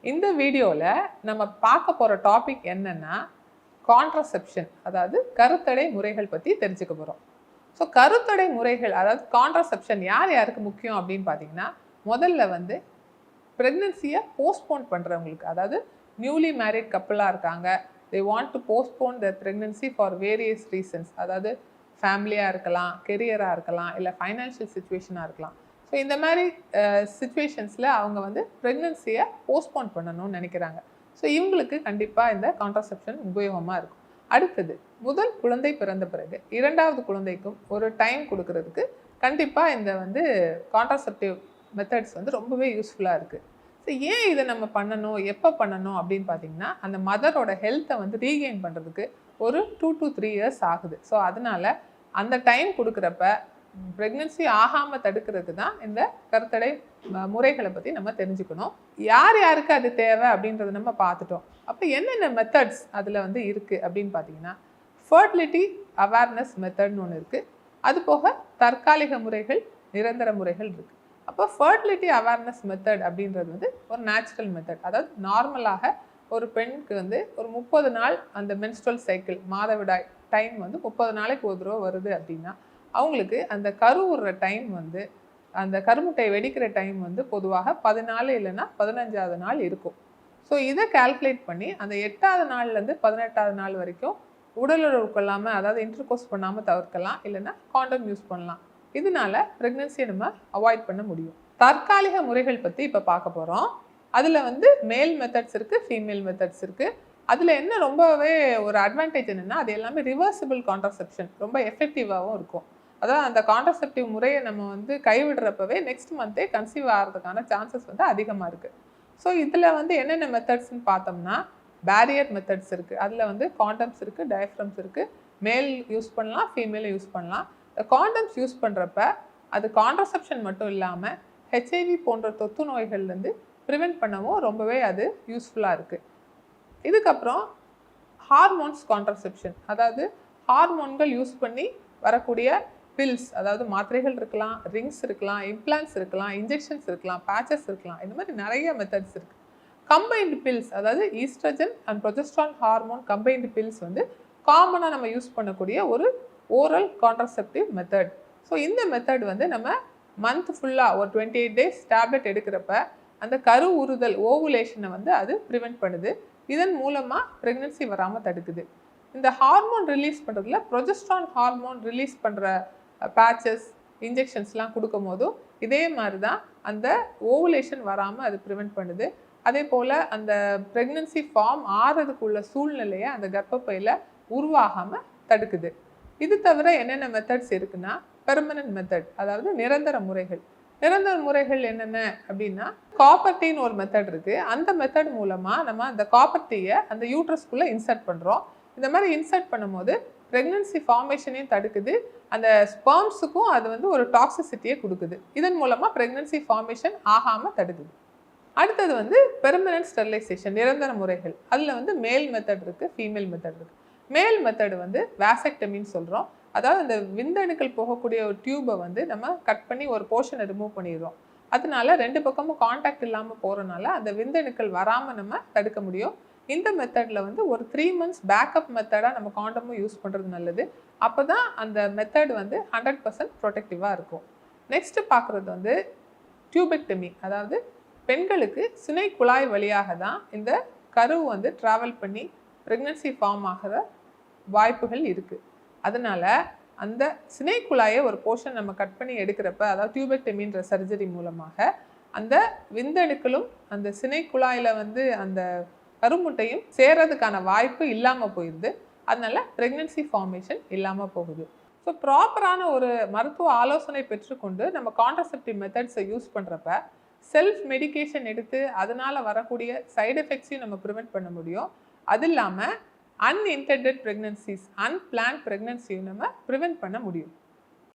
இந்த வீடியோவில் நம்ம பார்க்க போகிற டாபிக் என்னன்னா கான்ட்ரசெப்ஷன், அதாவது கருத்தடை முறைகள் பற்றி தெரிஞ்சுக்க போகிறோம். ஸோ கருத்தடை முறைகள், அதாவது கான்ட்ரசெப்ஷன் யார் யாருக்கு முக்கியம் அப்படின்னு பார்த்தீங்கன்னா, முதல்ல வந்து ப்ரெக்னன்சியை போஸ்ட்போன் பண்ணுறவங்களுக்கு, அதாவது நியூலி மேரிட் கப்புளாக இருக்காங்க, they want to postpone the pregnancy for various reasons, அதாவது ஃபேமிலியாக இருக்கலாம், கெரியராக இருக்கலாம், இல்லை ஃபைனான்ஷியல் சுச்சுவேஷனாக இருக்கலாம். ஸோ இந்த மாதிரி சுச்சுவேஷன்ஸில் அவங்க வந்து ப்ரெக்னன்சியை போஸ்ட்போன் பண்ணணும்னு நினைக்கிறாங்க. ஸோ இவங்களுக்கு கண்டிப்பாக இந்த கான்ட்ரசெப்ஷன் உபயோகமாக இருக்கும். அடுத்தது, முதல் குழந்தை பிறந்த பிறகு இரண்டாவது குழந்தைக்கும் ஒரு டைம் கொடுக்கறதுக்கு கண்டிப்பாக இந்த வந்து கான்ட்ரசெப்டிவ் மெத்தட்ஸ் வந்து ரொம்பவே யூஸ்ஃபுல்லாக இருக்குது. ஸோ ஏன் இதை நம்ம பண்ணணும், எப்போ பண்ணணும் அப்படின்னு பார்த்தீங்கன்னா, அந்த மதரோட ஹெல்த்தை வந்து ரீகெயின் பண்ணுறதுக்கு ஒரு 2 to 3 இயர்ஸ் ஆகுது. ஸோ அதனால் அந்த டைம் கொடுக்குறப்ப ப்ரெக்னன்சி ஆகாமல் தடுக்கிறதுக்கு தான் இந்த கருத்தடை முறைகளை பற்றி நம்ம தெரிஞ்சுக்கணும். யார் யாருக்கு அது தேவை அப்படின்றத நம்ம பார்த்துட்டோம். அப்போ என்னென்ன மெத்தட்ஸ் அதில் வந்து இருக்குது அப்படின்னு பார்த்தீங்கன்னா, ஃபர்டிலிட்டி அவேர்னஸ் மெத்தட்னு ஒன்று இருக்குது. அது போக தற்காலிக முறைகள், நிரந்தர முறைகள் இருக்குது. அப்போ ஃபர்டிலிட்டி அவேர்னஸ் மெத்தட் அப்படின்றது வந்து ஒரு நேச்சுரல் மெத்தட். அதாவது நார்மலாக ஒரு பெண்ணுக்கு வந்து ஒரு 30 நாள் அந்த மென்ஸ்ட்ரல் சைக்கிள், மாதவிடாய் டைம் வந்து 30 நாளைக்கு ஒரு தடவை வருது அப்படின்னா, அவங்களுக்கு அந்த கருவுற டைம் வந்து, அந்த கருமுட்டை வெடிக்கிற டைம் வந்து பொதுவாக 14 இல்லைன்னா 15வது நாள் இருக்கும். ஸோ இதை கால்குலேட் பண்ணி அந்த 8வது நாள்லேருந்து 18வது நாள் வரைக்கும் உடலுறவு கொள்ளாமல், அதாவது இன்டர்கோர்ஸ் பண்ணாமல் தவிர்க்கலாம், இல்லைன்னா காண்டம் யூஸ் பண்ணலாம். இதனால ப்ரெக்னன்சியை நம்ம அவாய்ட் பண்ண முடியும். தற்காலிக முறைகள் பற்றி இப்போ பார்க்க போகிறோம். அதில் வந்து மேல் மெத்தட்ஸ் இருக்குது, ஃபீமேல் மெத்தட்ஸ் இருக்குது. அதில் என்ன ரொம்பவே ஒரு அட்வான்டேஜ் என்னென்னா, அது எல்லாமே ரிவர்சிபிள் கான்ட்ரசெப்ஷன், ரொம்ப எஃபெக்டிவாகவும் இருக்கும். அதாவது அந்த கான்ட்ரசெப்டிவ் முறையை நம்ம வந்து கைவிடுறப்பவே நெக்ஸ்ட் மந்த்தே கன்சீவ் ஆகிறதுக்கான சான்சஸ் வந்து அதிகமாக இருக்குது. ஸோ இதில் வந்து என்னென்ன மெத்தட்ஸ்ன்னு பார்த்தோம்னா, பேரியர் மெத்தட்ஸ் இருக்குது. அதில் வந்து காண்டம்ஸ் இருக்குது, டயஃப்ரம்ஸ் இருக்குது. மேல் யூஸ் பண்ணலாம், ஃபீமேல் யூஸ் பண்ணலாம். காண்டம்ஸ் யூஸ் பண்ணுறப்ப அது கான்ட்ரசெப்ஷன் மட்டும் இல்லாமல் ஹெச்ஐவி போன்ற தொத்து நோய்கள்லேருந்து ப்ரிவெண்ட் பண்ணவும் ரொம்பவே அது யூஸ்ஃபுல்லாக இருக்குது. இதுக்கப்புறம் ஹார்மோன்ஸ் கான்ட்ரசெப்ஷன், அதாவது ஹார்மோன்கள் யூஸ் பண்ணி வரக்கூடிய பில்ஸ், அதாவது மாத்திரைகள் இருக்கலாம், ரிங்ஸ் இருக்கலாம், இம்ப்ளான்ஸ் இருக்கலாம், இன்ஜெக்ஷன்ஸ் இருக்கலாம், பேச்சஸ் இருக்கலாம். இந்த மாதிரி நிறைய மெத்தட்ஸ் இருக்குது. கம்பைன்டு பில்ஸ், அதாவது estrogen and progesterone hormone combined pills வந்து காமனாக நம்ம யூஸ் பண்ணக்கூடிய ஒரு ஓரல் கான்ட்ரசெப்டிவ் மெத்தட். ஸோ இந்த மெத்தட் வந்து நம்ம மந்த் ஃபுல்லாக ஒரு 28 டேஸ் டேப்லெட் எடுக்கிறப்ப அந்த கரு உறுதல், ஓவுலேஷனை வந்து அது ப்ரிவெண்ட் பண்ணுது. இதன் மூலமாக ப்ரெக்னன்சி வராமல் தடுக்குது. இந்த ஹார்மோன் ரிலீஸ் பண்ணுறதுல ப்ரொஜெஸ்ட்ரான் ஹார்மோன் ரிலீஸ் பண்ணுற பேச்சஸ், இன்ஜெக்ஷன்ஸ்லாம் கொடுக்கும் போதும் இதே மாதிரி தான் அந்த ஓவுலேஷன் வராமல் அது ப்ரிவெண்ட் பண்ணுது. அதே போல் அந்த ப்ரெக்னன்சி ஃபார்ம் ஆகிறதுக்குள்ள சூழ்நிலையை அந்த கர்ப்பப்பையில் உருவாகாமல் தடுக்குது. இது தவிர என்னென்ன மெத்தட்ஸ் இருக்குன்னா, பெர்மனன்ட் மெத்தட், அதாவது நிரந்தர முறைகள். நிரந்தர முறைகள் என்னென்ன அப்படின்னா, காப்பர் டீன்னு ஒரு மெத்தட் இருக்குது. அந்த மெத்தட் மூலமாக நம்ம அந்த காப்பர் டீயை அந்த யூட்ரஸ்குள்ளே இன்சர்ட் பண்ணுறோம். இந்த மாதிரி இன்சர்ட் பண்ணும்போது ப்ரெக்னன்சி ஃபார்மேஷனையும் தடுக்குது, அந்த ஸ்பெர்ம்ஸுக்கும் அது வந்து ஒரு டாக்ஸிசிட்டியை கொடுக்குது. இதன் மூலமாக ப்ரெக்னன்சி ஃபார்மேஷன் ஆகாமல் தடுக்குது. அடுத்தது வந்து பெர்மனன்ட் ஸ்டெரிலைசேஷன், நிரந்தர முறைகள். அதில் வந்து மேல் மெத்தட் இருக்குது, ஃபீமேல் மெத்தட் இருக்குது. மேல் மெத்தட் வந்து வாசெக்டமின்னு சொல்கிறோம். அதாவது அந்த விந்தணுக்கள் போகக்கூடிய ஒரு டியூபை வந்து நம்ம கட் பண்ணி ஒரு போர்ஷனை ரிமூவ் பண்ணிடுறோம். அதனால 2 பக்கமும் கான்டாக்ட் இல்லாமல் போகிறனால அந்த விந்தணுக்கள் வராமல் நம்ம தடுக்க முடியும். இந்த மெத்தடில் வந்து ஒரு 3 months பேக்கப் மெத்தடாக நம்ம காண்டமும் யூஸ் பண்ணுறது நல்லது. அப்போ தான் அந்த மெத்தட் வந்து 100% ப்ரொடெக்டிவாக இருக்கும். நெக்ஸ்ட்டு பார்க்குறது வந்து டியூபெக்டமி, அதாவது பெண்களுக்கு சினை குழாய் வழியாக தான் இந்த கரு வந்து ட்ராவல் பண்ணி ப்ரெக்னன்சி ஃபார்ம் ஆகிற வாய்ப்புகள் இருக்குது. அதனால் அந்த சினை குழாயை ஒரு போர்ஷன் நம்ம கட் பண்ணி எடுக்கிறப்ப, அதாவது டியூபெக்டமின்ற சர்ஜரி மூலமாக அந்த விந்தணுக்களும் அந்த சினை குழாயில் வந்து அந்த கருமுட்டையும் சேர்றதுக்கான வாய்ப்பு இல்லாமல் போயிடுது. அதனால ப்ரெக்னன்சி ஃபார்மேஷன் இல்லாமல் போகுது. ஸோ ப்ராப்பரான ஒரு மருத்துவ ஆலோசனை பெற்றுக்கொண்டு நம்ம கான்ட்ரசெப்டிவ் மெத்தட்ஸை யூஸ் பண்ணுறப்ப செல்ஃப் மெடிகேஷன் எடுத்து அதனால் வரக்கூடிய சைடு எஃபெக்ட்ஸையும் நம்ம ப்ரிவெண்ட் பண்ண முடியும். அது இல்லாமல் அன்இன்டெண்டட் ப்ரெக்னன்சிஸ், அன்பிளான்ட் ப்ரெக்னன்சியும் நம்ம ப்ரிவெண்ட் பண்ண முடியும்.